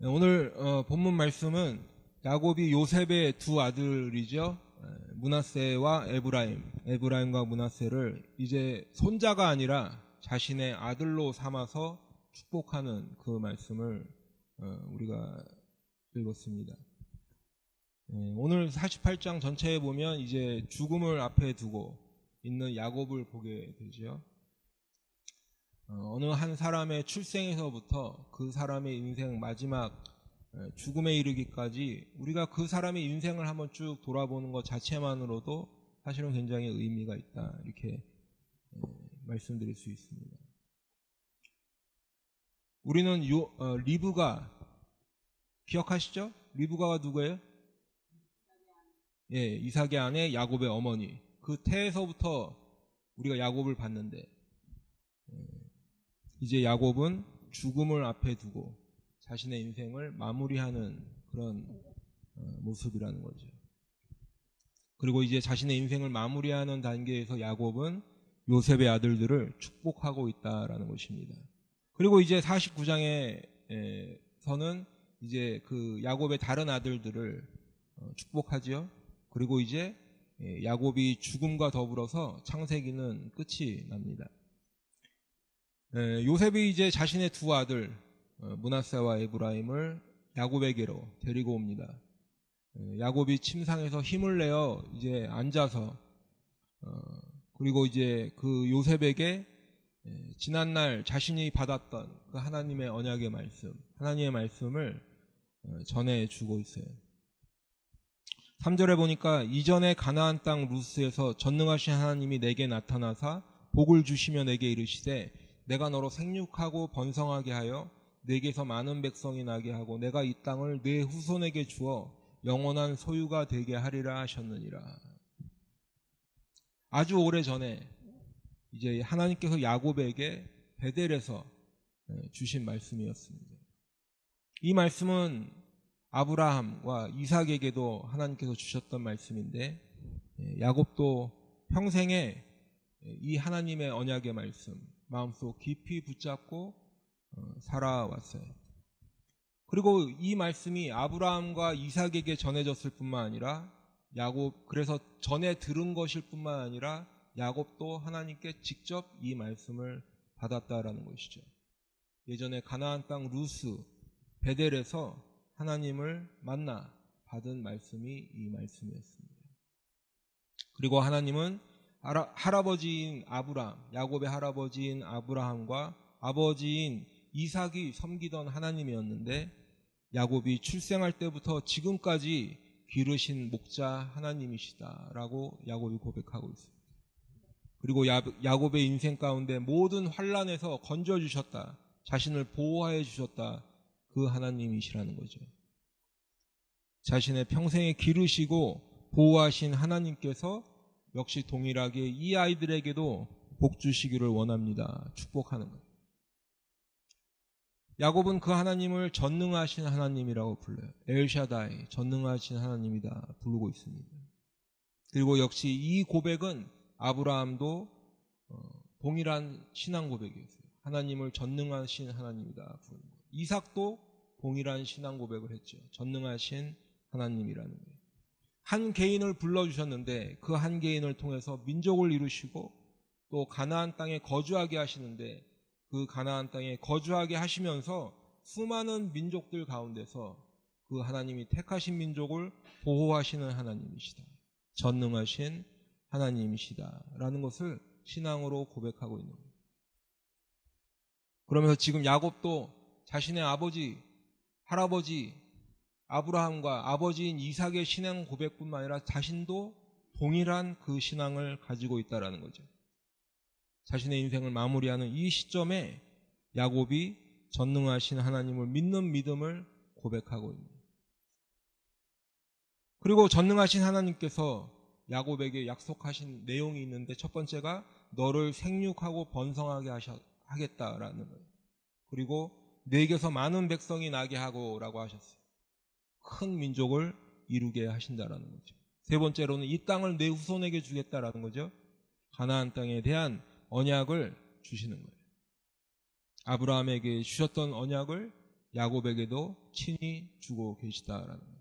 오늘 본문 말씀은 야곱이 요셉의 두 아들이죠. 므낫세와 에브라임과 므낫세를 이제 손자가 아니라 자신의 아들로 삼아서 축복하는 그 말씀을 우리가 읽었습니다. 오늘 48장 전체에 보면 이제 죽음을 앞에 두고 있는 야곱을 보게 되죠. 어느 한 사람의 출생에서부터 그 사람의 인생 마지막 죽음에 이르기까지 우리가 그 사람의 인생을 한번 쭉 돌아보는 것 자체만으로도 사실은 굉장히 의미가 있다, 이렇게 말씀드릴 수 있습니다. 우리는 리브가 기억하시죠? 리브가가 누구예요? 이삭의 아내 야곱의 어머니. 그 태에서부터 우리가 야곱을 봤는데 이제 야곱은 죽음을 앞에 두고 자신의 인생을 마무리하는 그런 모습이라는 거죠. 그리고 이제 자신의 인생을 마무리하는 단계에서 야곱은 요셉의 아들들을 축복하고 있다라는 것입니다. 그리고 이제 49장에서는 이제 그 야곱의 다른 아들들을 축복하지요. 그리고 이제 야곱이 죽음과 더불어서 창세기는 끝이 납니다. 요셉이 이제 자신의 두 아들 므낫세와 에브라임을 야곱에게로 데리고 옵니다. 야곱이 침상에서 힘을 내어 이제 앉아서 그리고 이제 그 요셉에게 지난날 자신이 받았던 그 하나님의 언약의 말씀, 하나님의 말씀을 전해주고 있어요. 3절에 보니까 이전에 가나안 땅 루스에서 전능하신 하나님이 내게 나타나사 복을 주시며 내게 이르시되 내가 너로 생육하고 번성하게 하여 내게서 많은 백성이 나게 하고 내가 이 땅을 내 후손에게 주어 영원한 소유가 되게 하리라 하셨느니라. 아주 오래전에 이제 하나님께서 야곱에게 베델에서 주신 말씀이었습니다. 이 말씀은 아브라함과 이삭에게도 하나님께서 주셨던 말씀인데 야곱도 평생에 이 하나님의 언약의 말씀 마음속 깊이 붙잡고 살아왔어요. 그리고 이 말씀이 아브라함과 이삭에게 전해졌을 뿐만 아니라 그래서 전에 들은 것일 뿐만 아니라 야곱도 하나님께 직접 이 말씀을 받았다라는 것이죠. 예전에 가나안 땅 루스 베델에서 하나님을 만나 받은 말씀이 이 말씀이었습니다. 그리고 하나님은 할아버지인 아브라함, 야곱의 할아버지인 아브라함과 아버지인 이삭이 섬기던 하나님이었는데 야곱이 출생할 때부터 지금까지 기르신 목자 하나님이시다라고 야곱이 고백하고 있습니다. 그리고 야곱의 인생 가운데 모든 환난에서 건져주셨다, 자신을 보호해 주셨다, 그 하나님이시라는 거죠. 자신의 평생에 기르시고 보호하신 하나님께서 역시 동일하게 이 아이들에게도 복 주시기를 원합니다. 축복하는 거예요. 야곱은 그 하나님을 전능하신 하나님이라고 불러요. 엘샤다이, 전능하신 하나님이다 부르고 있습니다. 그리고 역시 이 고백은 아브라함도 동일한 신앙 고백이었어요. 하나님을 전능하신 하나님이다 부르는 거예요. 이삭도 동일한 신앙 고백을 했죠. 전능하신 하나님이라는 거예요. 한 개인을 불러주셨는데 그 한 개인을 통해서 민족을 이루시고 또 가나안 땅에 거주하게 하시는데 그 가나안 땅에 거주하게 하시면서 수많은 민족들 가운데서 그 하나님이 택하신 민족을 보호하시는 하나님이시다, 전능하신 하나님이시다라는 것을 신앙으로 고백하고 있는 거예요. 그러면서 지금 야곱도 자신의 아버지, 할아버지 아브라함과 아버지인 이삭의 신앙 고백뿐만 아니라 자신도 동일한 그 신앙을 가지고 있다는 거죠. 자신의 인생을 마무리하는 이 시점에 야곱이 전능하신 하나님을 믿는 믿음을 고백하고 있는 거예요. 그리고 전능하신 하나님께서 야곱에게 약속하신 내용이 있는데 첫 번째가 너를 생육하고 번성하게 하겠다라는 거예요. 그리고 내게서 많은 백성이 나게 하고 라고 하셨어요. 큰 민족을 이루게 하신다라는 거죠. 세 번째로는 이 땅을 내 후손에게 주겠다라는 거죠. 가나안 땅에 대한 언약을 주시는 거예요. 아브라함에게 주셨던 언약을 야곱에게도 친히 주고 계시다라는 거예요.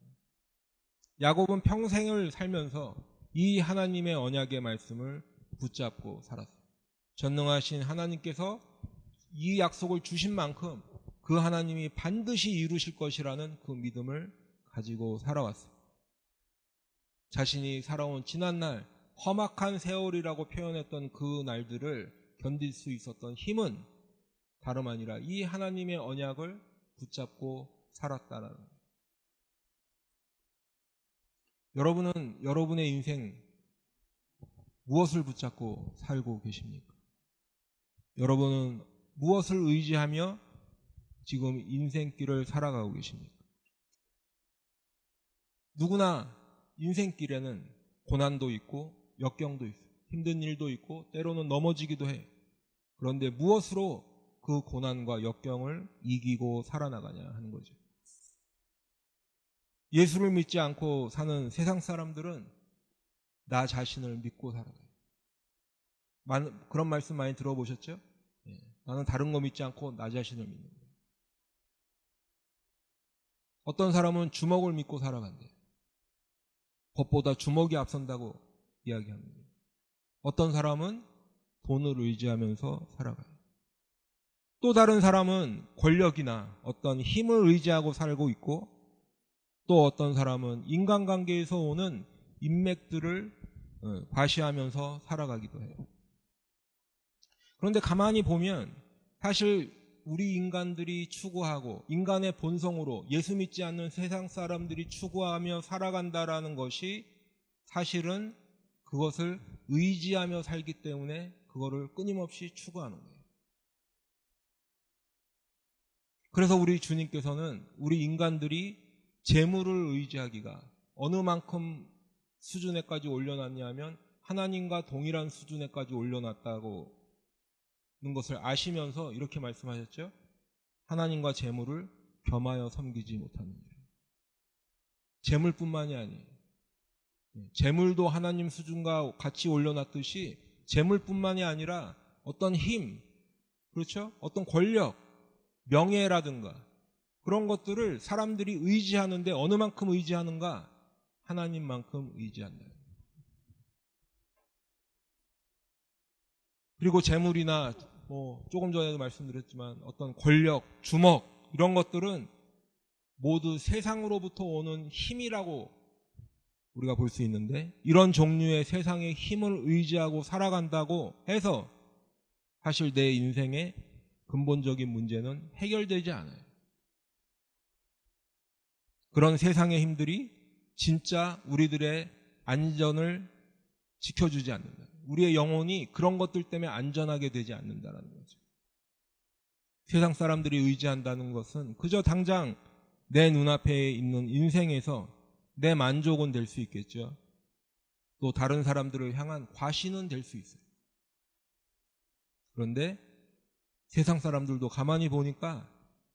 야곱은 평생을 살면서 이 하나님의 언약의 말씀을 붙잡고 살았어요. 전능하신 하나님께서 이 약속을 주신 만큼 그 하나님이 반드시 이루실 것이라는 그 믿음을 가지고 살아왔어요. 자신이 살아온 지난날 험악한 세월이라고 표현했던 그 날들을 견딜 수 있었던 힘은 다름 아니라 이 하나님의 언약을 붙잡고 살았다라는 거예요. 여러분은 여러분의 인생 무엇을 붙잡고 살고 계십니까? 여러분은 무엇을 의지하며 지금 인생길을 살아가고 계십니까? 누구나 인생길에는 고난도 있고 역경도 있어요. 힘든 일도 있고 때로는 넘어지기도 해. 그런데 무엇으로 그 고난과 역경을 이기고 살아나가냐 하는 거죠. 예수를 믿지 않고 사는 세상 사람들은 나 자신을 믿고 살아가요. 그런 말씀 많이 들어보셨죠? 나는 다른 거 믿지 않고 나 자신을 믿는 거예요. 어떤 사람은 주먹을 믿고 살아간대요. 법보다 주먹이 앞선다고 이야기합니다. 어떤 사람은 돈을 의지하면서 살아가요. 또 다른 사람은 권력이나 어떤 힘을 의지하고 살고 있고, 또 어떤 사람은 인간관계에서 오는 인맥들을 과시하면서 살아가기도 해요. 그런데 가만히 보면 사실 우리 인간들이 추구하고 인간의 본성으로 예수 믿지 않는 세상 사람들이 추구하며 살아간다라는 것이 사실은 그것을 의지하며 살기 때문에 그거를 끊임없이 추구하는 거예요. 그래서 우리 주님께서는 우리 인간들이 재물을 의지하기가 어느 만큼 수준에까지 올려놨냐면 하나님과 동일한 수준에까지 올려놨다고 는 것을 아시면서 이렇게 말씀하셨죠. 하나님과 재물을 겸하여 섬기지 못하느니라. 재물뿐만이 아니에요. 재물도 하나님 수준과 같이 올려놨듯이 재물뿐만이 아니라 어떤 힘, 그렇죠? 어떤 권력, 명예라든가 그런 것들을 사람들이 의지하는데 어느 만큼 의지하는가? 하나님만큼 의지한다. 그리고 재물이나 조금 전에도 말씀드렸지만 어떤 권력, 주먹 이런 것들은 모두 세상으로부터 오는 힘이라고 우리가 볼 수 있는데, 이런 종류의 세상의 힘을 의지하고 살아간다고 해서 사실 내 인생의 근본적인 문제는 해결되지 않아요. 그런 세상의 힘들이 진짜 우리들의 안전을 지켜주지 않는다. 우리의 영혼이 그런 것들 때문에 안전하게 되지 않는다는 거죠. 세상 사람들이 의지한다는 것은 그저 당장 내 눈앞에 있는 인생에서 내 만족은 될 수 있겠죠. 또 다른 사람들을 향한 과신은 될 수 있어요. 그런데 세상 사람들도 가만히 보니까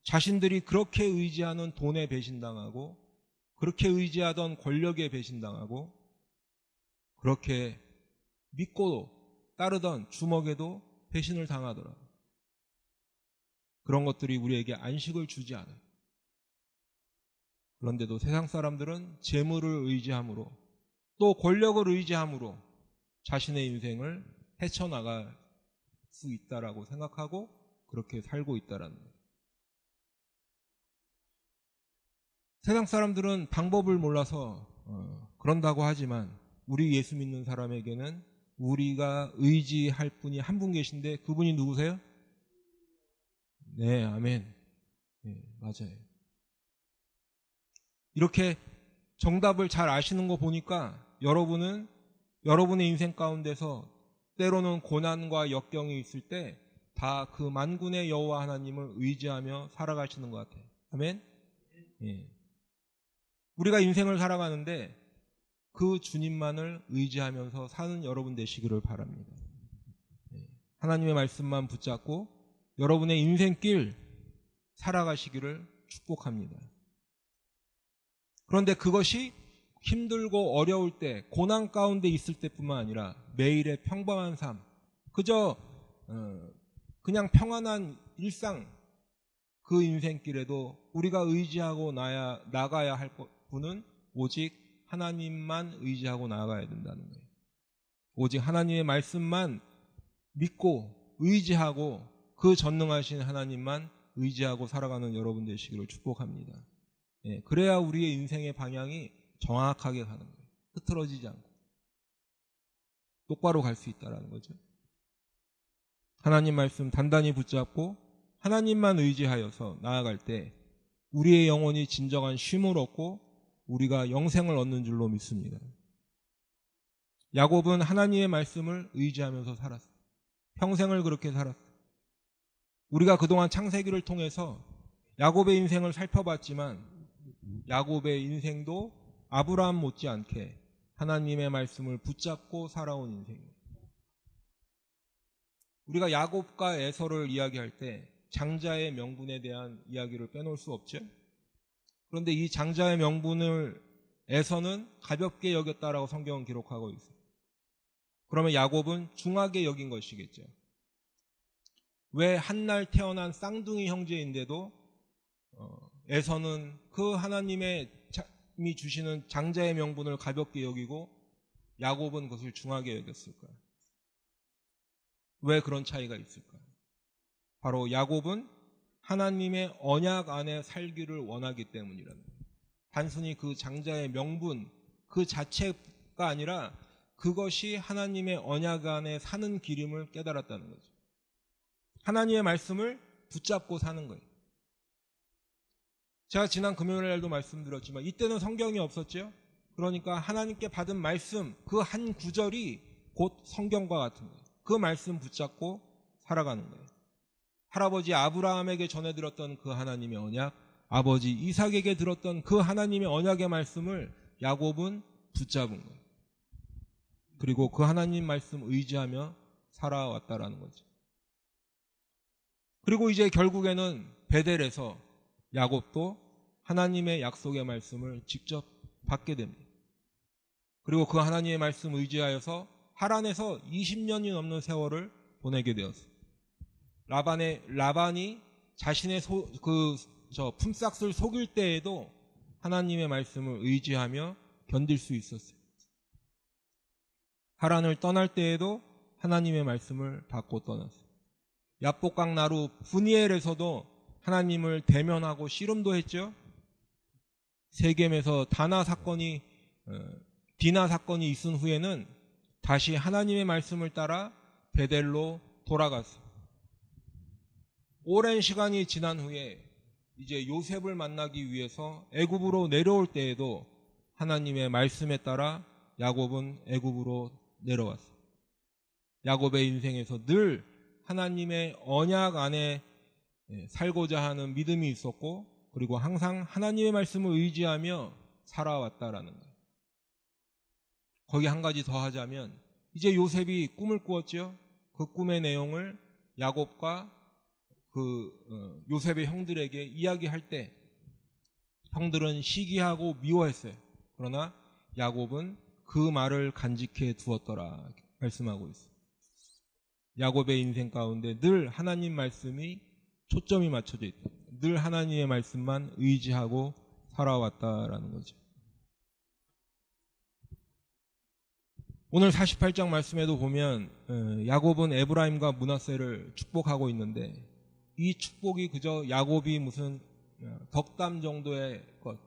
자신들이 그렇게 의지하는 돈에 배신당하고 그렇게 의지하던 권력에 배신당하고 그렇게 믿고 따르던 주먹에도 배신을 당하더라. 그런 것들이 우리에게 안식을 주지 않아요. 그런데도 세상 사람들은 재물을 의지함으로 또 권력을 의지함으로 자신의 인생을 헤쳐나갈 수 있다라고 생각하고 그렇게 살고 있다라는 거예요. 세상 사람들은 방법을 몰라서 그런다고 하지만 우리 예수 믿는 사람에게는 우리가 의지할 분이 한 분 계신데 그분이 누구세요? 네, 아멘. 네, 맞아요. 이렇게 정답을 잘 아시는 거 보니까 여러분은 여러분의 인생 가운데서 때로는 고난과 역경이 있을 때 다 그 만군의 여호와 하나님을 의지하며 살아가시는 것 같아요. 아멘. 예. 우리가 인생을 살아가는데 그 주님만을 의지하면서 사는 여러분 되시기를 바랍니다. 하나님의 말씀만 붙잡고 여러분의 인생길 살아가시기를 축복합니다. 그런데 그것이 힘들고 어려울 때, 고난 가운데 있을 때뿐만 아니라 매일의 평범한 삶, 그저 그냥 평안한 일상, 그 인생길에도 우리가 의지하고 나가야 할 분은 오직 하나님만 의지하고 나아가야 된다는 거예요. 오직 하나님의 말씀만 믿고 의지하고 그 전능하신 하나님만 의지하고 살아가는 여러분 되시기를 축복합니다. 예, 그래야 우리의 인생의 방향이 정확하게 가는 거예요. 흐트러지지 않고 똑바로 갈 수 있다는 거죠. 하나님 말씀 단단히 붙잡고 하나님만 의지하여서 나아갈 때 우리의 영혼이 진정한 쉼을 얻고 우리가 영생을 얻는 줄로 믿습니다. 야곱은 하나님의 말씀을 의지하면서 살았어요. 평생을 그렇게 살았어요. 우리가 그동안 창세기를 통해서 야곱의 인생을 살펴봤지만 야곱의 인생도 아브라함 못지않게 하나님의 말씀을 붙잡고 살아온 인생이에요. 우리가 야곱과 에서를 이야기할 때 장자의 명분에 대한 이야기를 빼놓을 수 없죠. 그런데 이 장자의 명분을 에서는 가볍게 여겼다라고 성경은 기록하고 있어요. 그러면 야곱은 중하게 여긴 것이겠죠. 왜 한날 태어난 쌍둥이 형제인데도 에서는 그 하나님의 주시는 장자의 명분을 가볍게 여기고 야곱은 그것을 중하게 여겼을까요? 왜 그런 차이가 있을까요? 바로 야곱은 하나님의 언약 안에 살기를 원하기 때문이라는 거예요. 단순히 그 장자의 명분 그 자체가 아니라 그것이 하나님의 언약 안에 사는 길임을 깨달았다는 거죠. 하나님의 말씀을 붙잡고 사는 거예요. 제가 지난 금요일날도 말씀드렸지만 이때는 성경이 없었죠. 그러니까 하나님께 받은 말씀 그 한 구절이 곧 성경과 같은 거예요. 그 말씀 붙잡고 살아가는 거예요. 할아버지 아브라함에게 전해들었던 그 하나님의 언약, 아버지 이삭에게 들었던 그 하나님의 언약의 말씀을 야곱은 붙잡은 거예요. 그리고 그 하나님 말씀 의지하며 살아왔다라는 거죠. 그리고 이제 결국에는 베델에서 야곱도 하나님의 약속의 말씀을 직접 받게 됩니다. 그리고 그 하나님의 말씀 의지하여서 하란에서 20년이 넘는 세월을 보내게 되었어요. 라반이 자신의 품삯을 속일 때에도 하나님의 말씀을 의지하며 견딜 수 있었어요. 하란을 떠날 때에도 하나님의 말씀을 받고 떠났어요. 야복강 나루 브니엘에서도 하나님을 대면하고 씨름도 했죠. 세겜에서 디나 사건이 있은 후에는 다시 하나님의 말씀을 따라 베델로 돌아갔어요. 오랜 시간이 지난 후에 이제 요셉을 만나기 위해서 애굽으로 내려올 때에도 하나님의 말씀에 따라 야곱은 애굽으로 내려왔어요. 야곱의 인생에서 늘 하나님의 언약 안에 살고자 하는 믿음이 있었고 그리고 항상 하나님의 말씀을 의지하며 살아왔다라는 거예요. 거기 한 가지 더 하자면 이제 요셉이 꿈을 꾸었죠. 그 꿈의 내용을 야곱과 요셉의 형들에게 이야기할 때 형들은 시기하고 미워했어요. 그러나 야곱은 그 말을 간직해 두었더라 말씀하고 있어요. 야곱의 인생 가운데 늘 하나님 말씀이 초점이 맞춰져 있다. 늘 하나님의 말씀만 의지하고 살아왔다라는 거죠. 오늘 48장 말씀에도 보면 야곱은 에브라임과 므낫세를 축복하고 있는데 이 축복이 그저 야곱이 무슨 덕담 정도의 것,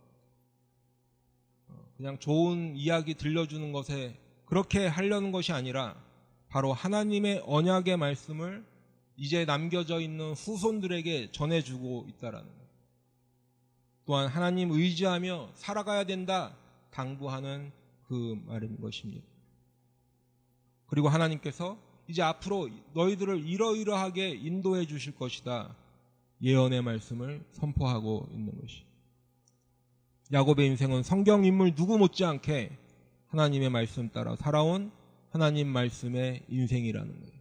그냥 좋은 이야기 들려주는 것에 그렇게 하려는 것이 아니라 바로 하나님의 언약의 말씀을 이제 남겨져 있는 후손들에게 전해주고 있다라는 거예요. 또한 하나님 의지하며 살아가야 된다 당부하는 그 말인 것입니다. 그리고 하나님께서 이제 앞으로 너희들을 이러이러하게 인도해 주실 것이다 예언의 말씀을 선포하고 있는 것이. 야곱의 인생은 성경 인물 누구 못지않게 하나님의 말씀 따라 살아온 하나님 말씀의 인생이라는 거예요.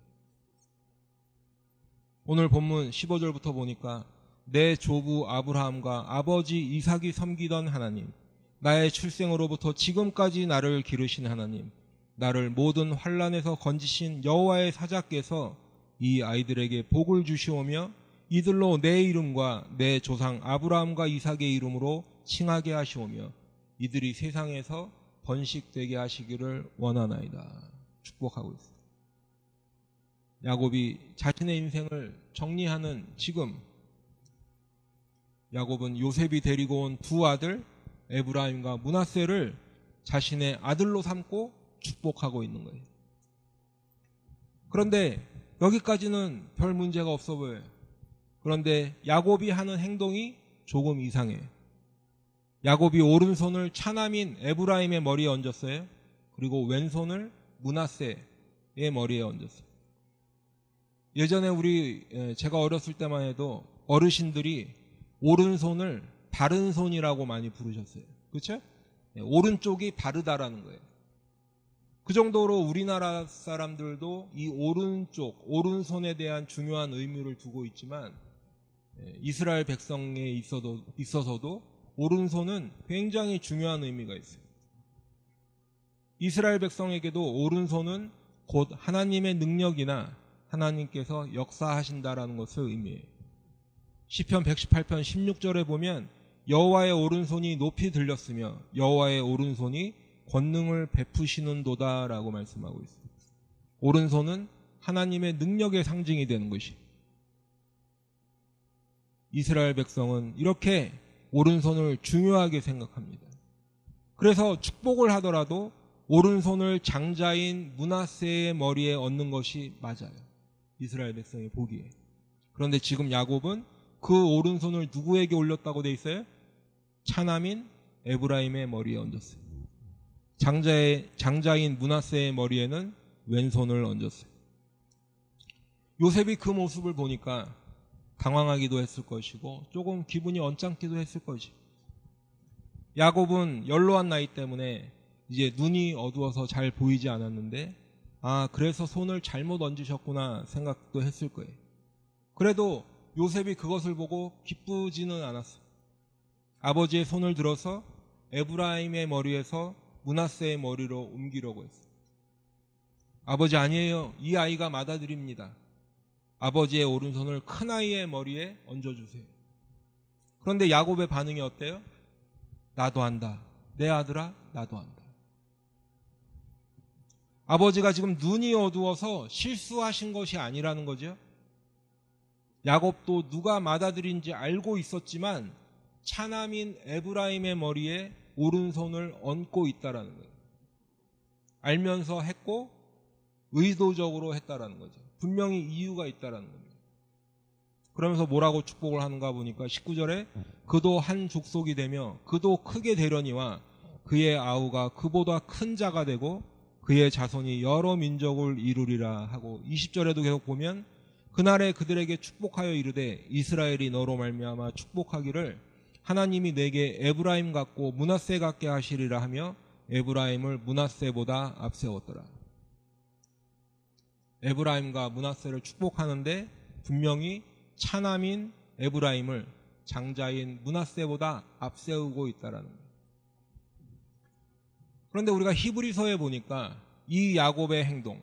오늘 본문 15절부터 보니까 내 조부 아브라함과 아버지 이삭이 섬기던 하나님, 나의 출생으로부터 지금까지 나를 기르신 하나님, 나를 모든 환난에서 건지신 여호와의 사자께서 이 아이들에게 복을 주시오며 이들로 내 이름과 내 조상 아브라함과 이삭의 이름으로 칭하게 하시오며 이들이 세상에서 번식되게 하시기를 원하나이다. 축복하고 있습니다. 야곱이 자신의 인생을 정리하는 지금 야곱은 요셉이 데리고 온 두 아들 에브라임과 므낫세를 자신의 아들로 삼고 축복하고 있는 거예요. 그런데 여기까지는 별 문제가 없어 보여요. 그런데 야곱이 하는 행동이 조금 이상해요. 야곱이 오른손을 차남인 에브라임의 머리에 얹었어요. 그리고 왼손을 므낫세의 머리에 얹었어요. 예전에 제가 어렸을 때만 해도 어르신들이 오른손을 바른 손이라고 많이 부르셨어요. 그렇죠? 오른쪽이 바르다라는 거예요. 그 정도로 우리나라 사람들도 이 오른손에 대한 중요한 의미를 두고 있지만 이스라엘 백성에 있어서도 오른손은 굉장히 중요한 의미가 있어요. 이스라엘 백성에게도 오른손은 곧 하나님의 능력이나 하나님께서 역사하신다라는 것을 의미해요. 시편 118편 16절에 보면 여호와의 오른손이 높이 들렸으며 여호와의 오른손이 권능을 베푸시는도다라고 말씀하고 있습니다. 오른손은 하나님의 능력의 상징이 되는 것이. 이스라엘 백성은 이렇게 오른손을 중요하게 생각합니다. 그래서 축복을 하더라도 오른손을 장자인 므낫세의 머리에 얹는 것이 맞아요. 이스라엘 백성이 보기에. 그런데 지금 야곱은 그 오른손을 누구에게 올렸다고 돼 있어요? 차남인 에브라임의 머리에 얹었어요. 장자인 므낫세의 머리에는 왼손을 얹었어요. 요셉이 그 모습을 보니까 당황하기도 했을 것이고 조금 기분이 언짢기도 했을 것이고, 야곱은 연로한 나이 때문에 이제 눈이 어두워서 잘 보이지 않았는데 그래서 손을 잘못 얹으셨구나 생각도 했을 거예요. 그래도 요셉이 그것을 보고 기쁘지는 않았어요. 아버지의 손을 들어서 에브라임의 머리에서 므낫세의 머리로 옮기려고 했어요. 아버지 아니에요. 이 아이가 맏아들입니다. 아버지의 오른손을 큰아이의 머리에 얹어주세요. 그런데 야곱의 반응이 어때요? 나도 한다. 내 아들아, 나도 한다. 아버지가 지금 눈이 어두워서 실수하신 것이 아니라는 거죠. 야곱도 누가 맏아들인지 알고 있었지만 차남인 에브라임의 머리에 오른손을 얹고 있다라는 거예요. 알면서 했고 의도적으로 했다라는 거죠. 분명히 이유가 있다라는 겁니다. 그러면서 뭐라고 축복을 하는가 보니까 19절에 그도 한 족속이 되며 그도 크게 되려니와 그의 아우가 그보다 큰 자가 되고 그의 자손이 여러 민족을 이루리라 하고, 20절에도 계속 보면 그날에 그들에게 축복하여 이르되 이스라엘이 너로 말미암아 축복하기를 하나님이 내게 에브라임 같고 므낫세 같게 하시리라 하며 에브라임을 므낫세보다 앞세웠더라. 에브라임과 므낫세를 축복하는데 분명히 차남인 에브라임을 장자인 므낫세보다 앞세우고 있다라는 거예요. 그런데 우리가 히브리서에 보니까 이 야곱의 행동,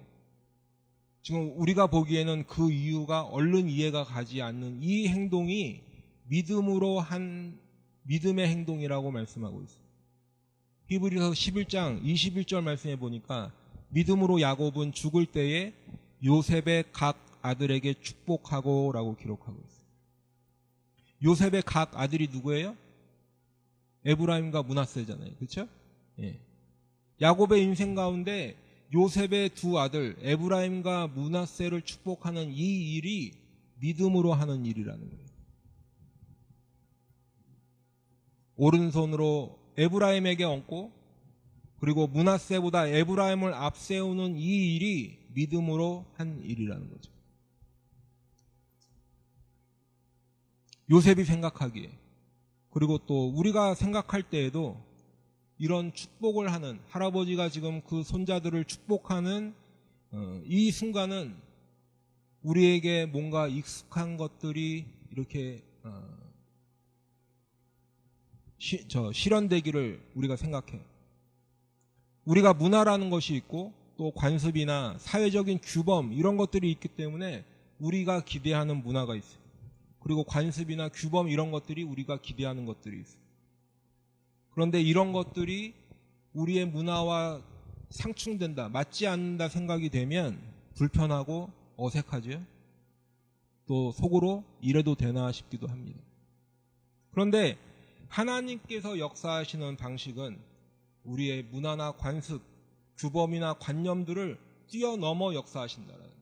지금 우리가 보기에는 그 이유가 얼른 이해가 가지 않는 이 행동이 믿음으로 한 믿음의 행동이라고 말씀하고 있어요. 히브리서 11장 21절 말씀해 보니까 믿음으로 야곱은 죽을 때에 요셉의 각 아들에게 축복하고 라고 기록하고 있어요. 요셉의 각 아들이 누구예요? 에브라임과 므낫세잖아요. 그렇죠? 예. 야곱의 인생 가운데 요셉의 두 아들 에브라임과 므낫세를 축복하는 이 일이 믿음으로 하는 일이라는 거예요. 오른손으로 에브라임에게 얹고 그리고 므낫세보다 에브라임을 앞세우는 이 일이 믿음으로 한 일이라는 거죠. 요셉이 생각하기에, 그리고 또 우리가 생각할 때에도 이런 축복을 하는, 할아버지가 지금 그 손자들을 축복하는 이 순간은 우리에게 뭔가 익숙한 것들이 이렇게 실현되기를 우리가 생각해요. 우리가 문화라는 것이 있고 또 관습이나 사회적인 규범 이런 것들이 있기 때문에 우리가 기대하는 문화가 있어요. 그리고 관습이나 규범 이런 것들이 우리가 기대하는 것들이 있어요. 그런데 이런 것들이 우리의 문화와 상충된다, 맞지 않는다 생각이 되면 불편하고 어색하죠. 또 속으로 이래도 되나 싶기도 합니다. 그런데 하나님께서 역사하시는 방식은 우리의 문화나 관습, 규범이나 관념들을 뛰어넘어 역사하신다는 거예요.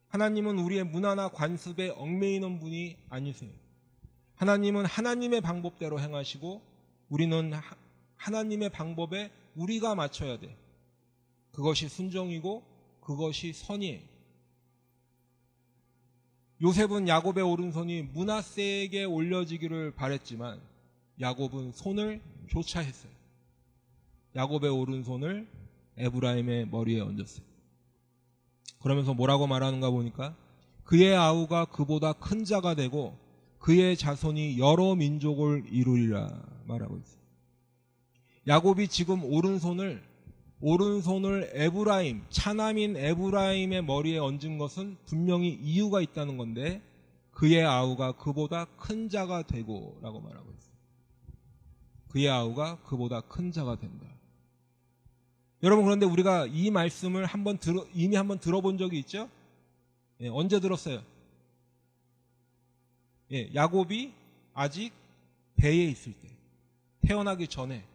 하나님은 우리의 문화나 관습에 얽매이는 분이 아니세요. 하나님은 하나님의 방법대로 행하시고 우리는 하나님의 방법에 우리가 맞춰야 돼. 그것이 순종이고 그것이 선이에요. 요셉은 야곱의 오른손이 므낫세에게 올려지기를 바랬지만 야곱은 손을 교차했어요. 야곱의 오른손을 에브라임의 머리에 얹었어요. 그러면서 뭐라고 말하는가 보니까 그의 아우가 그보다 큰 자가 되고 그의 자손이 여러 민족을 이루리라 말하고 있어요. 야곱이 지금 오른손을 에브라임, 차남인 에브라임의 머리에 얹은 것은 분명히 이유가 있다는 건데 그의 아우가 그보다 큰 자가 되고 라고 말하고 있어요. 그의 아우가 그보다 큰 자가 된다. 여러분, 그런데 우리가 이 말씀을 이미 한번 들어본 적이 있죠? 예, 언제 들었어요? 예, 야곱이 아직 배에 있을 때, 태어나기 전에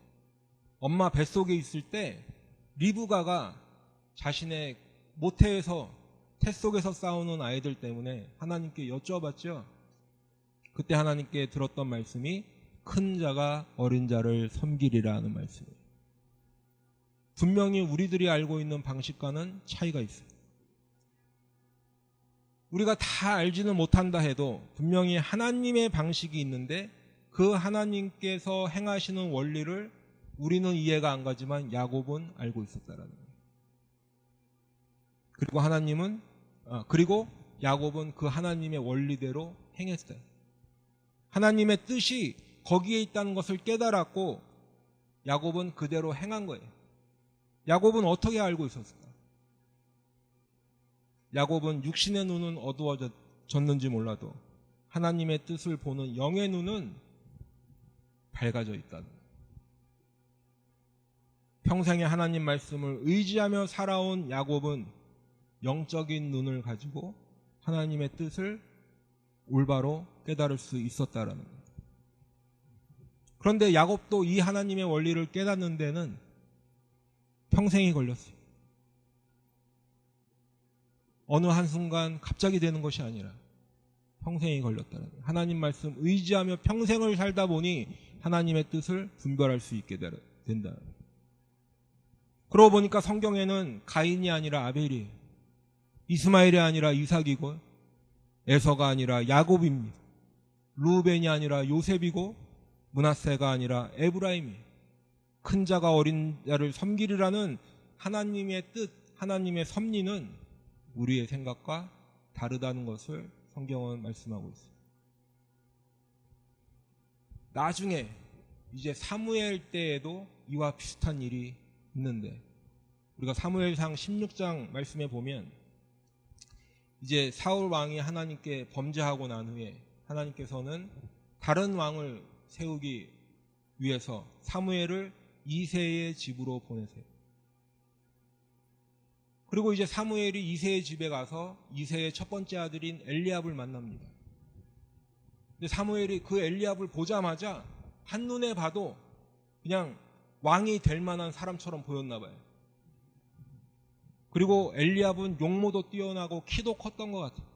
엄마 뱃속에 있을 때 리브가가 자신의 모태에서 태 속에서 싸우는 아이들 때문에 하나님께 여쭤봤죠. 그때 하나님께 들었던 말씀이 큰 자가 어린 자를 섬기리라 하는 말씀이에요. 분명히 우리들이 알고 있는 방식과는 차이가 있어요. 우리가 다 알지는 못한다 해도 분명히 하나님의 방식이 있는데 그 하나님께서 행하시는 원리를 우리는 이해가 안 가지만 야곱은 알고 있었다라는 거예요. 그리고 야곱은 그 하나님의 원리대로 행했어요. 하나님의 뜻이 거기에 있다는 것을 깨달았고 야곱은 그대로 행한 거예요. 야곱은 어떻게 알고 있었을까? 야곱은 육신의 눈은 어두워졌는지 몰라도 하나님의 뜻을 보는 영의 눈은 밝아져 있다는 거예요. 평생에 하나님 말씀을 의지하며 살아온 야곱은 영적인 눈을 가지고 하나님의 뜻을 올바로 깨달을 수 있었다라는 거예요. 그런데 야곱도 이 하나님의 원리를 깨닫는 데는 평생이 걸렸어요. 어느 한순간 갑자기 되는 것이 아니라 평생이 걸렸다는 거예요. 하나님 말씀 의지하며 평생을 살다 보니 하나님의 뜻을 분별할 수 있게 된다. 그러고 보니까 성경에는 가인이 아니라 아벨이에요. 이스마엘이 아니라 이삭이고 에서가 아니라 야곱입니다. 루벤이 아니라 요셉이고 므낫세가 아니라 에브라임이에요. 큰 자가 어린 자를 섬기리라는 하나님의 뜻, 하나님의 섭리는 우리의 생각과 다르다는 것을 성경은 말씀하고 있어요. 나중에 이제 사무엘 때에도 이와 비슷한 일이 있는데 우리가 사무엘상 16장 말씀에 보면 이제 사울 왕이 하나님께 범죄하고 난 후에 하나님께서는 다른 왕을 세우기 위해서 사무엘을 이새의 집으로 보내세요. 그리고 이제 사무엘이 이새의 집에 가서 이새의 첫 번째 아들인 엘리압을 만납니다. 근데 사무엘이 그 엘리압을 보자마자 한눈에 봐도 그냥 왕이 될 만한 사람처럼 보였나 봐요. 그리고 엘리압은 용모도 뛰어나고 키도 컸던 것 같아요.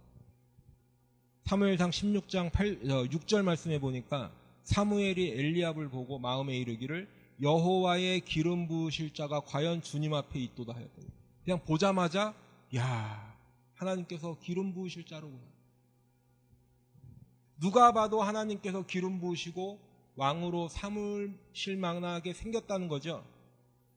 사무엘상 16장 6절 말씀해 보니까 사무엘이 엘리압을 보고 마음에 이르기를 여호와의 기름 부으실 자가 과연 주님 앞에 있도다 하였더니 그냥 보자마자 야, 하나님께서 기름 부으실 자로구나. 누가 봐도 하나님께서 기름 부으시고 왕으로 삼으실 만하게 생겼다는 거죠.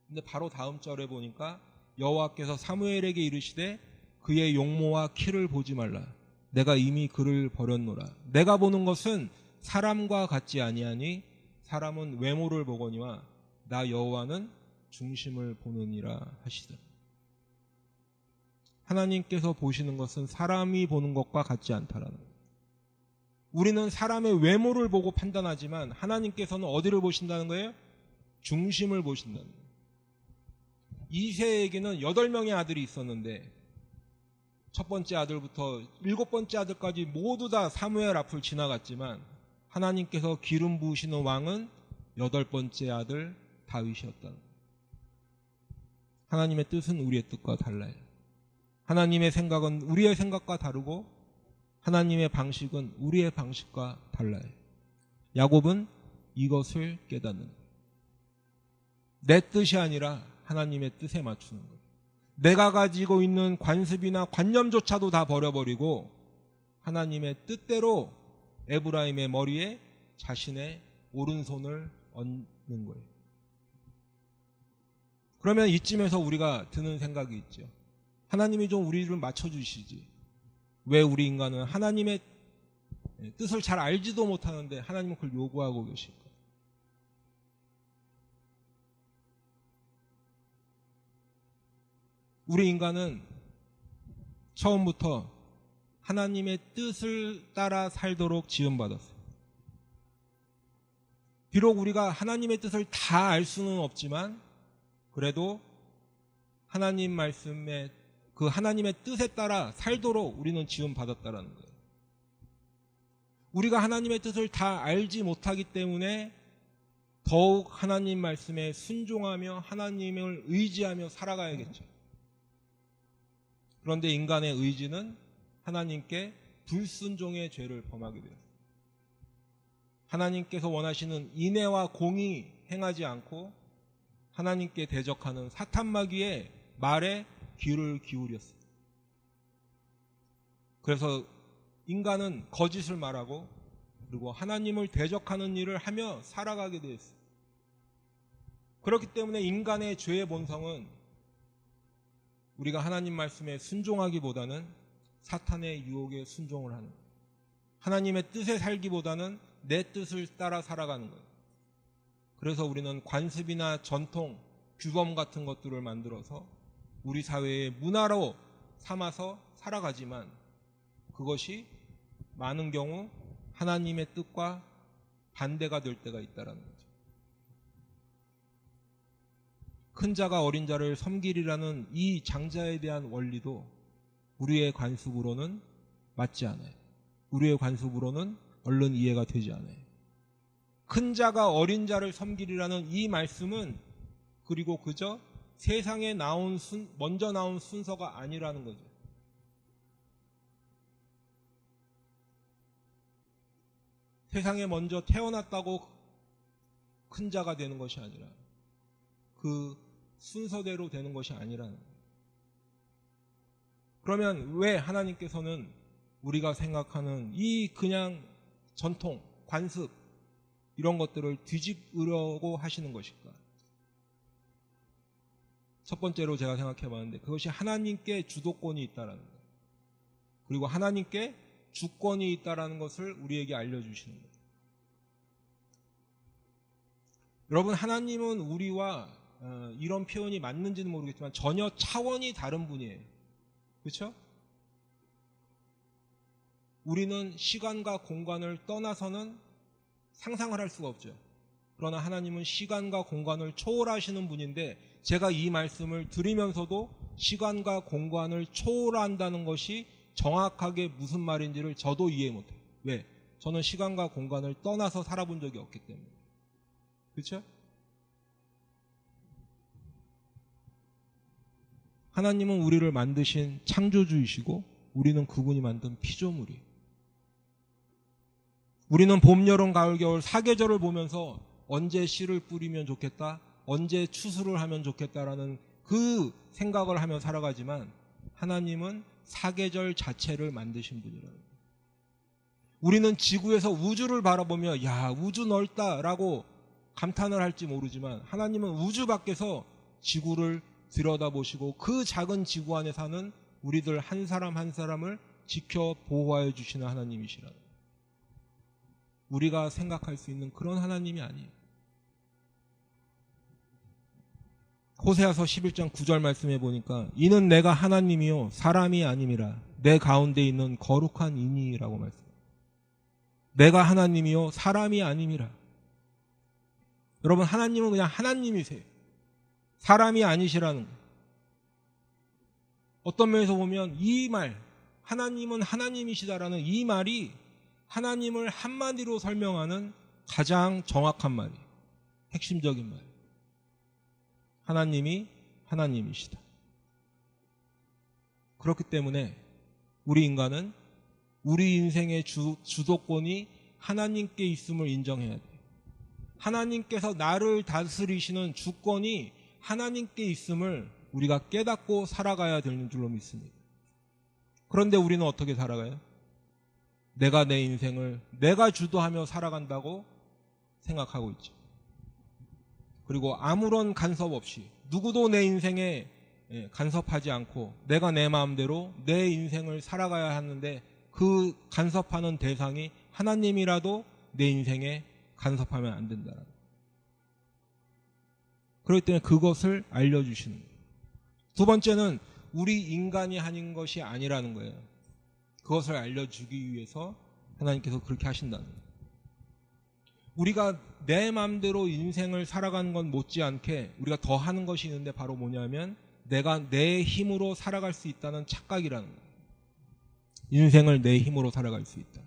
근데 바로 다음 절에 보니까 여호와께서 사무엘에게 이르시되 그의 용모와 키를 보지 말라. 내가 이미 그를 버렸노라. 내가 보는 것은 사람과 같지 아니하니 사람은 외모를 보거니와 나 여호와는 중심을 보느니라 하시더라. 하나님께서 보시는 것은 사람이 보는 것과 같지 않다라는 거예요. 우리는 사람의 외모를 보고 판단하지만 하나님께서는 어디를 보신다는 거예요? 중심을 보신다는 거예요. 이새에게는 8명의 아들이 있었는데 첫 번째 아들부터 7번째 아들까지 모두 다 사무엘 앞을 지나갔지만 하나님께서 기름 부으시는 왕은 8번째 아들 다윗이었다는 거예요. 하나님의 뜻은 우리의 뜻과 달라요. 하나님의 생각은 우리의 생각과 다르고 하나님의 방식은 우리의 방식과 달라요. 야곱은 이것을 깨닫는 거예요. 내 뜻이 아니라 하나님의 뜻에 맞추는 거예요. 내가 가지고 있는 관습이나 관념조차도 다 버려버리고 하나님의 뜻대로 에브라임의 머리에 자신의 오른손을 얹는 거예요. 그러면 이쯤에서 우리가 드는 생각이 있죠. 하나님이 좀 우리를 맞춰주시지. 왜 우리 인간은 하나님의 뜻을 잘 알지도 못하는데 하나님은 그걸 요구하고 계실까? 우리 인간은 처음부터 하나님의 뜻을 따라 살도록 지음받았어요. 비록 우리가 하나님의 뜻을 다 알 수는 없지만 그래도 하나님 말씀에 그 하나님의 뜻에 따라 살도록 우리는 지음받았다라는 거예요. 우리가 하나님의 뜻을 다 알지 못하기 때문에 더욱 하나님 말씀에 순종하며 하나님을 의지하며 살아가야겠죠. 그런데 인간의 의지는 하나님께 불순종의 죄를 범하게 되었습니다. 하나님께서 원하시는 인애와 공의 행하지 않고 하나님께 대적하는 사탄마귀의 말에 귀를 기울였어요. 그래서 인간은 거짓을 말하고 그리고 하나님을 대적하는 일을 하며 살아가게 되었어요. 그렇기 때문에 인간의 죄의 본성은 우리가 하나님 말씀에 순종하기보다는 사탄의 유혹에 순종을 하는 거예요. 하나님의 뜻에 살기보다는 내 뜻을 따라 살아가는 거예요. 그래서 우리는 관습이나 전통, 규범 같은 것들을 만들어서 우리 사회의 문화로 삼아서 살아가지만 그것이 많은 경우 하나님의 뜻과 반대가 될 때가 있다는 거죠. 큰 자가 어린 자를 섬기리라는 이 장자에 대한 원리도 우리의 관습으로는 맞지 않아요. 우리의 관습으로는 얼른 이해가 되지 않아요. 큰 자가 어린 자를 섬기리라는 이 말씀은 그리고 그저 세상에 먼저 나온 순서가 아니라는 거죠. 세상에 먼저 태어났다고 큰 자가 되는 것이 아니라 그 순서대로 되는 것이 아니라는 거예요. 그러면 왜 하나님께서는 우리가 생각하는 이 그냥 전통, 관습 이런 것들을 뒤집으려고 하시는 것일까? 첫 번째로 제가 생각해 봤는데 그것이 하나님께 주도권이 있다라는 거예요. 그리고 하나님께 주권이 있다라는 것을 우리에게 알려주시는 거예요. 여러분, 하나님은 우리와 이런 표현이 맞는지는 모르겠지만 전혀 차원이 다른 분이에요. 그렇죠? 우리는 시간과 공간을 떠나서는 상상을 할 수가 없죠. 그러나 하나님은 시간과 공간을 초월하시는 분인데 제가 이 말씀을 드리면서도 시간과 공간을 초월한다는 것이 정확하게 무슨 말인지를 저도 이해 못해요. 왜? 저는 시간과 공간을 떠나서 살아본 적이 없기 때문에. 그렇죠? 하나님은 우리를 만드신 창조주이시고 우리는 그분이 만든 피조물이에요. 우리는 봄, 여름, 가을, 겨울 사계절을 보면서 언제 씨를 뿌리면 좋겠다, 언제 추수를 하면 좋겠다라는 그 생각을 하며 살아가지만 하나님은 사계절 자체를 만드신 분이라는 거예요. 우리는 지구에서 우주를 바라보며 야, 우주 넓다라고 감탄을 할지 모르지만 하나님은 우주 밖에서 지구를 들여다보시고 그 작은 지구 안에 사는 우리들 한 사람 한 사람을 지켜 보호하여 주시는 하나님이시라는 거예요. 우리가 생각할 수 있는 그런 하나님이 아니에요. 호세아서 11장 9절 말씀해 보니까 이는 내가 하나님이요 사람이 아님이라 내 가운데 있는 거룩한 이니라고 말씀해요. 내가 하나님이요 사람이 아님이라. 여러분, 하나님은 그냥 하나님이세요. 사람이 아니시라는 거예요. 어떤 면에서 보면 이 말, 하나님은 하나님이시다라는 이 말이 하나님을 한마디로 설명하는 가장 정확한 말이에요. 핵심적인 말. 하나님이 하나님이시다. 그렇기 때문에 우리 인간은 우리 인생의 주도권이 하나님께 있음을 인정해야 돼요. 하나님께서 나를 다스리시는 주권이 하나님께 있음을 우리가 깨닫고 살아가야 되는 줄로 믿습니다. 그런데 우리는 어떻게 살아가요? 내가 내 인생을 내가 주도하며 살아간다고 생각하고 있죠. 그리고 아무런 간섭 없이 누구도 내 인생에 간섭하지 않고 내가 내 마음대로 내 인생을 살아가야 하는데 그 간섭하는 대상이 하나님이라도 내 인생에 간섭하면 안 된다는 거예요. 그렇기 때문에 그것을 알려주시는 거예요. 두 번째는 우리 인간이 하는 것이 아니라는 거예요. 그것을 알려주기 위해서 하나님께서 그렇게 하신다는 거예요. 우리가 내 마음대로 인생을 살아가는 건 못지않게 우리가 더 하는 것이 있는데 바로 뭐냐면 내가 내 힘으로 살아갈 수 있다는 착각이라는 거예요. 인생을 내 힘으로 살아갈 수 있다.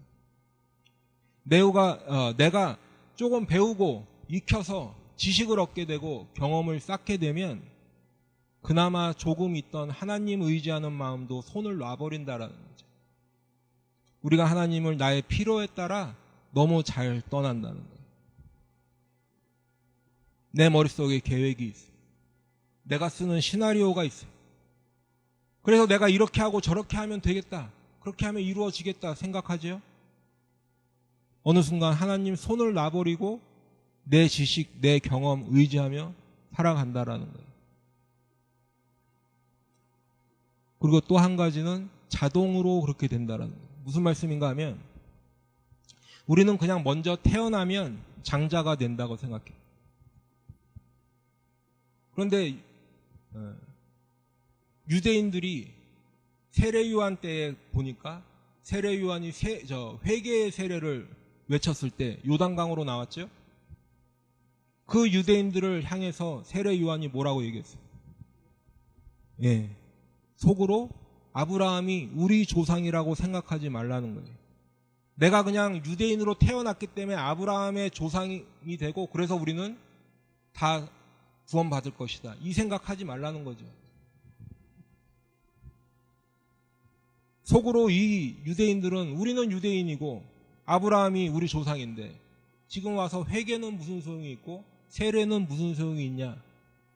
내가 조금 배우고 익혀서 지식을 얻게 되고 경험을 쌓게 되면 그나마 조금 있던 하나님 의지하는 마음도 손을 놔버린다라는 거죠. 우리가 하나님을 나의 필요에 따라 너무 잘 떠난다는 거예요. 내 머릿속에 계획이 있어요. 내가 쓰는 시나리오가 있어요. 그래서 내가 이렇게 하고 저렇게 하면 되겠다. 그렇게 하면 이루어지겠다 생각하죠. 어느 순간 하나님 손을 놔버리고 내 지식, 내 경험 의지하며 살아간다라는 거예요. 그리고 또 한 가지는 자동으로 그렇게 된다라는 거예요. 무슨 말씀인가 하면 우리는 그냥 먼저 태어나면 장자가 된다고 생각해요. 그런데 유대인들이 세례요한 때에 보니까 세례요한이 회개의 세례를 외쳤을 때 요단강으로 나왔죠. 그 유대인들을 향해서 세례요한이 뭐라고 얘기했어요? 속으로 아브라함이 우리 조상이라고 생각하지 말라는 거예요. 내가 그냥 유대인으로 태어났기 때문에 아브라함의 조상이 되고 그래서 우리는 다 구원받을 것이다. 이 생각하지 말라는 거죠. 속으로 이 유대인들은 우리는 유대인이고 아브라함이 우리 조상인데 지금 와서 회개는 무슨 소용이 있고 세례는 무슨 소용이 있냐.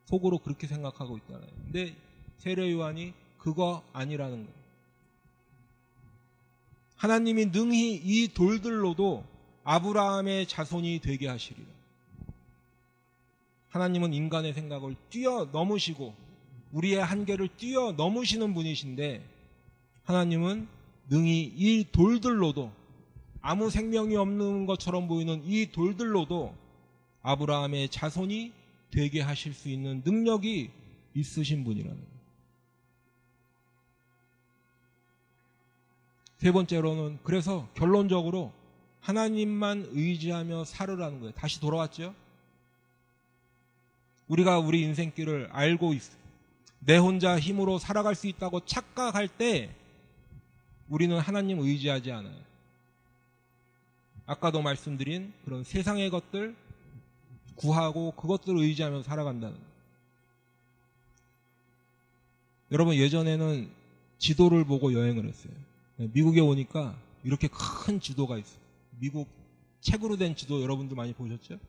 속으로 그렇게 생각하고 있다는 거예요. 근데 세례 요한이 그거 아니라는 거예요. 하나님이 능히 이 돌들로도 아브라함의 자손이 되게 하시리라. 하나님은 인간의 생각을 뛰어넘으시고 우리의 한계를 뛰어넘으시는 분이신데 하나님은 능히 이 돌들로도 아무 생명이 없는 것처럼 보이는 이 돌들로도 아브라함의 자손이 되게 하실 수 있는 능력이 있으신 분이라는 거예요. 세 번째로는 그래서 결론적으로 하나님만 의지하며 살으라는 거예요. 다시 돌아왔죠? 우리가 우리 인생길을 알고 있어요. 내 혼자 힘으로 살아갈 수 있다고 착각할 때 우리는 하나님 의지하지 않아요. 아까도 말씀드린 그런 세상의 것들 구하고 그것들을 의지하면서 살아간다는 거예요. 여러분 예전에는 지도를 보고 여행을 했어요. 미국에 오니까 이렇게 큰 지도가 있어요. 미국 책으로 된 지도 여러분도 많이 보셨죠?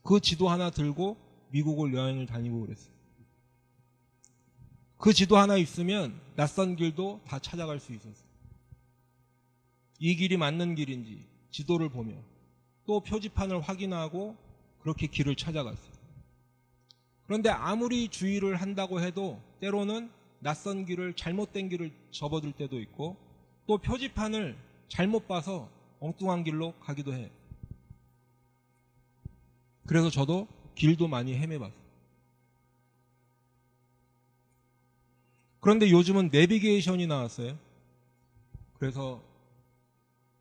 그 지도 하나 들고 미국을 여행을 다니고 그랬어요. 그 지도 하나 있으면 낯선 길도 다 찾아갈 수 있었어요. 이 길이 맞는 길인지 지도를 보며 또 표지판을 확인하고 그렇게 길을 찾아갔어요. 그런데 아무리 주의를 한다고 해도 때로는 낯선 길을 잘못된 길을 접어들 때도 있고 또 표지판을 잘못 봐서 엉뚱한 길로 가기도 해요. 그래서 저도 길도 많이 헤매봤어요. 그런데 요즘은 내비게이션이 나왔어요. 그래서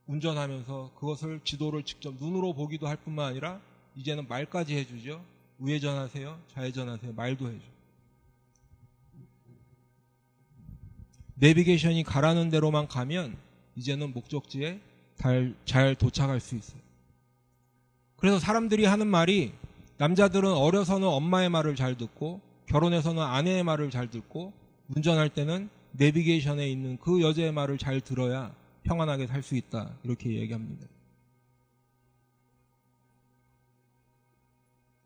운전하면서 그것을 지도를 직접 눈으로 보기도 할 뿐만 아니라 이제는 말까지 해주죠. 우회전하세요, 좌회전하세요, 말도 해줘. 내비게이션이 가라는 대로만 가면 이제는 목적지에 잘 도착할 수 있어요. 그래서 사람들이 하는 말이, 남자들은 어려서는 엄마의 말을 잘 듣고 결혼해서는 아내의 말을 잘 듣고 운전할 때는 내비게이션에 있는 그 여자의 말을 잘 들어야 평안하게 살 수 있다, 이렇게 얘기합니다.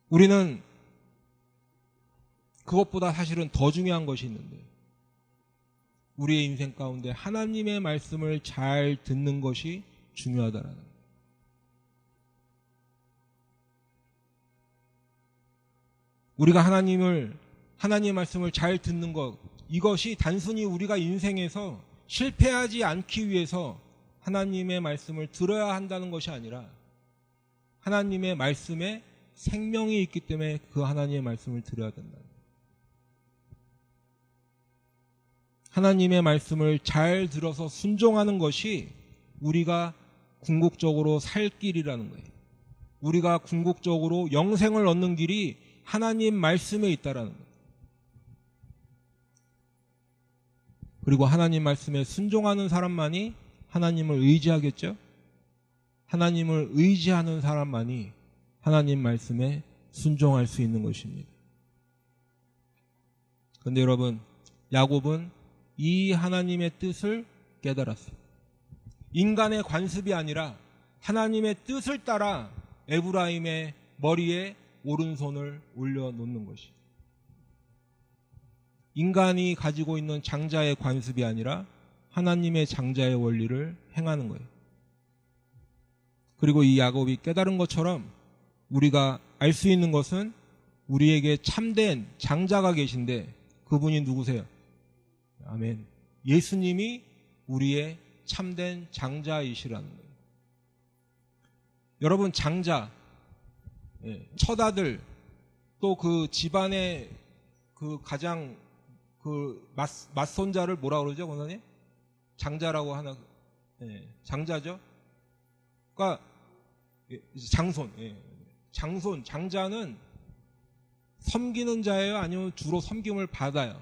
우리는 그것보다 사실은 더 중요한 것이 있는데, 우리의 인생 가운데 하나님의 말씀을 잘 듣는 것이 중요하다라는 거예요. 우리가 하나님의 말씀을 잘 듣는 것, 이것이 단순히 우리가 인생에서 실패하지 않기 위해서 하나님의 말씀을 들어야 한다는 것이 아니라, 하나님의 말씀에 생명이 있기 때문에 그 하나님의 말씀을 들어야 된다. 하나님의 말씀을 잘 들어서 순종하는 것이 우리가 궁극적으로 살 길이라는 거예요. 우리가 궁극적으로 영생을 얻는 길이 하나님 말씀에 있다라는 거예요. 그리고 하나님 말씀에 순종하는 사람만이 하나님을 의지하겠죠? 하나님을 의지하는 사람만이 하나님 말씀에 순종할 수 있는 것입니다. 그런데 여러분, 야곱은 이 하나님의 뜻을 깨달았어요. 인간의 관습이 아니라 하나님의 뜻을 따라 에브라임의 머리에 오른손을 올려놓는 것이, 인간이 가지고 있는 장자의 관습이 아니라 하나님의 장자의 원리를 행하는 거예요. 그리고 이 야곱이 깨달은 것처럼 우리가 알 수 있는 것은 우리에게 참된 장자가 계신데, 그분이 누구세요? 아멘. 예수님이 우리의 참된 장자이시라는 거예요. 여러분, 장자, 처다들, 또 그 집안의 그 가장 맞손자를 뭐라 그러죠, 권사님? 장자라고 하나, 장자죠? 그러니까 장손, 장손, 장자는 섬기는 자예요? 아니면 주로 섬김을 받아요?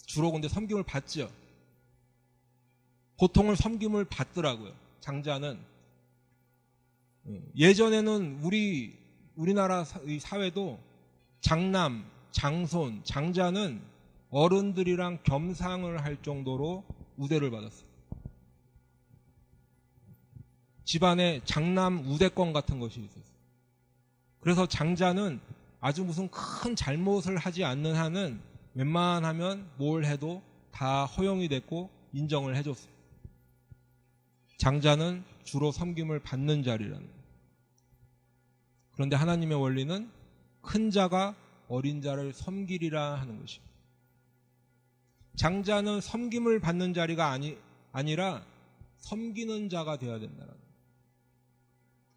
주로 근데 섬김을 받죠. 보통은 섬김을 받더라고요, 장자는. 예전에는 우리나라 사회도 장남, 장손, 장자는 어른들이랑 겸상을 할 정도로 우대를 받았어요. 집안에 장남 우대권 같은 것이 있었어요. 그래서 장자는 아주 무슨 큰 잘못을 하지 않는 한은 웬만하면 뭘 해도 다 허용이 됐고 인정을 해줬어요. 장자는 주로 섬김을 받는 자리라는 거예요. 그런데 하나님의 원리는 큰 자가 어린 자를 섬기리라 하는 것입니다. 장자는 섬김을 받는 자리가 아니라 섬기는 자가 되어야 된다는 거예요.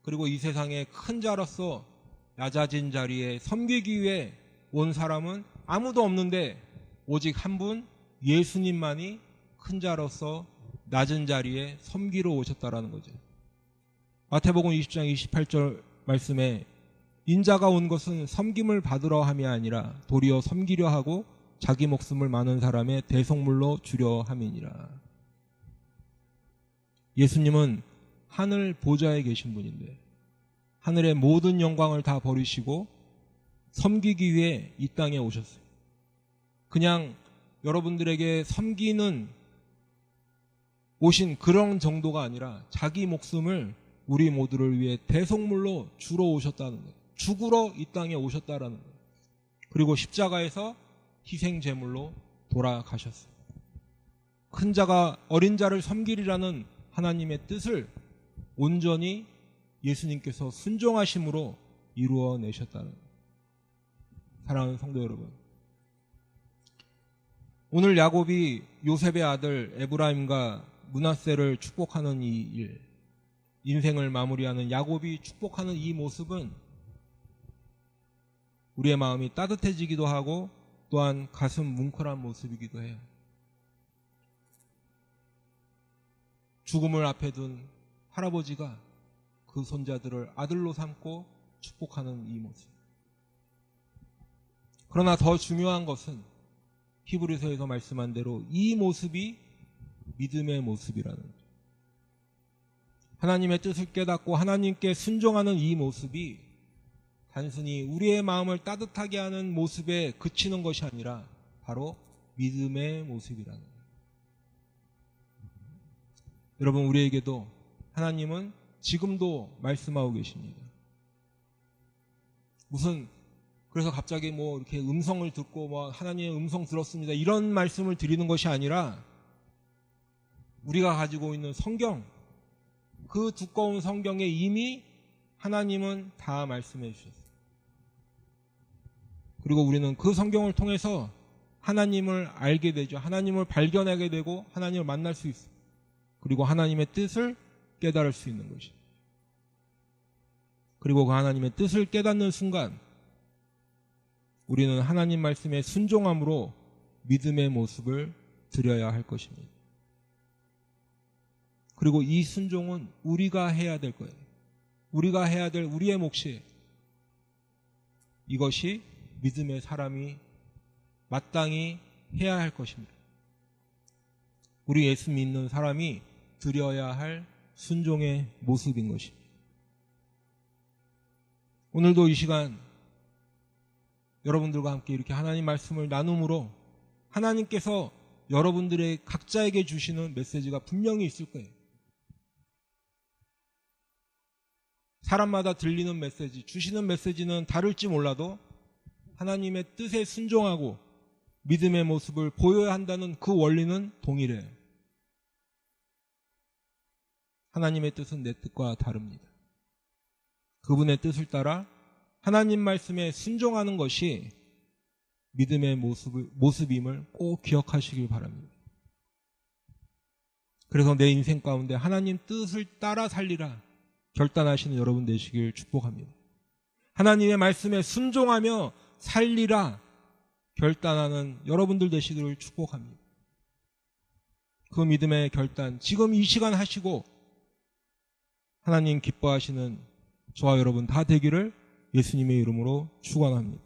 그리고 이 세상에 큰 자로서 낮아진 자리에 섬기기 위해 온 사람은 아무도 없는데 오직 한 분, 예수님만이 큰 자로서 낮은 자리에 섬기러 오셨다라는 거죠. 마태복음 20장 28절 말씀에, 인자가 온 것은 섬김을 받으러 함이 아니라 도리어 섬기려 하고 자기 목숨을 많은 사람의 대속물로 주려 함이니라. 예수님은 하늘 보좌에 계신 분인데 하늘의 모든 영광을 다 버리시고 섬기기 위해 이 땅에 오셨어요. 그냥 여러분들에게 섬기는 오신 그런 정도가 아니라 자기 목숨을 우리 모두를 위해 대속물로 주러 오셨다는 거예요. 죽으러 이 땅에 오셨다라는 거예요. 그리고 십자가에서 희생제물로 돌아가셨어요. 큰 자가 어린 자를 섬기리라는 하나님의 뜻을 온전히 예수님께서 순종하심으로 이루어내셨다는 거예요. 사랑하는 성도 여러분, 오늘 야곱이 요셉의 아들 에브라임과 므낫세를 축복하는 이 일, 인생을 마무리하는 야곱이 축복하는 이 모습은 우리의 마음이 따뜻해지기도 하고 또한 가슴 뭉클한 모습이기도 해요. 죽음을 앞에 둔 할아버지가 그 손자들을 아들로 삼고 축복하는 이 모습. 그러나 더 중요한 것은 히브리서에서 말씀한 대로 이 모습이 믿음의 모습이라는 거죠. 하나님의 뜻을 깨닫고 하나님께 순종하는 이 모습이 단순히 우리의 마음을 따뜻하게 하는 모습에 그치는 것이 아니라 바로 믿음의 모습이라는 거예요. 여러분, 우리에게도 하나님은 지금도 말씀하고 계십니다. 무슨 그래서 갑자기 뭐 이렇게 음성을 듣고 뭐 하나님의 음성 들었습니다, 이런 말씀을 드리는 것이 아니라 우리가 가지고 있는 성경, 그 두꺼운 성경에 이미 하나님은 다 말씀해 주셨어요. 그리고 우리는 그 성경을 통해서 하나님을 알게 되죠. 하나님을 발견하게 되고 하나님을 만날 수 있어요. 그리고 하나님의 뜻을 깨달을 수 있는 것이죠. 그리고 그 하나님의 뜻을 깨닫는 순간 우리는 하나님 말씀에 순종함으로 믿음의 모습을 드려야 할 것입니다. 그리고 이 순종은 우리가 해야 될 거예요. 우리가 해야 될 우리의 몫이에요. 이것이 믿음의 사람이 마땅히 해야 할 것입니다. 우리 예수 믿는 사람이 드려야 할 순종의 모습인 것입니다. 오늘도 이 시간 여러분들과 함께 이렇게 하나님 말씀을 나눔으로 하나님께서 여러분들의 각자에게 주시는 메시지가 분명히 있을 거예요. 사람마다 들리는 메시지, 주시는 메시지는 다를지 몰라도 하나님의 뜻에 순종하고 믿음의 모습을 보여야 한다는 그 원리는 동일해요. 하나님의 뜻은 내 뜻과 다릅니다. 그분의 뜻을 따라 하나님 말씀에 순종하는 것이 믿음의 모습임을 꼭 기억하시길 바랍니다. 그래서 내 인생 가운데 하나님 뜻을 따라 살리라 결단하시는 여러분 되시길 축복합니다. 하나님의 말씀에 순종하며 살리라 결단하는 여러분들 되시기를 축복합니다. 그 믿음의 결단 지금 이 시간 하시고 하나님 기뻐하시는 저와 여러분 다 되기를 예수님의 이름으로 축원합니다.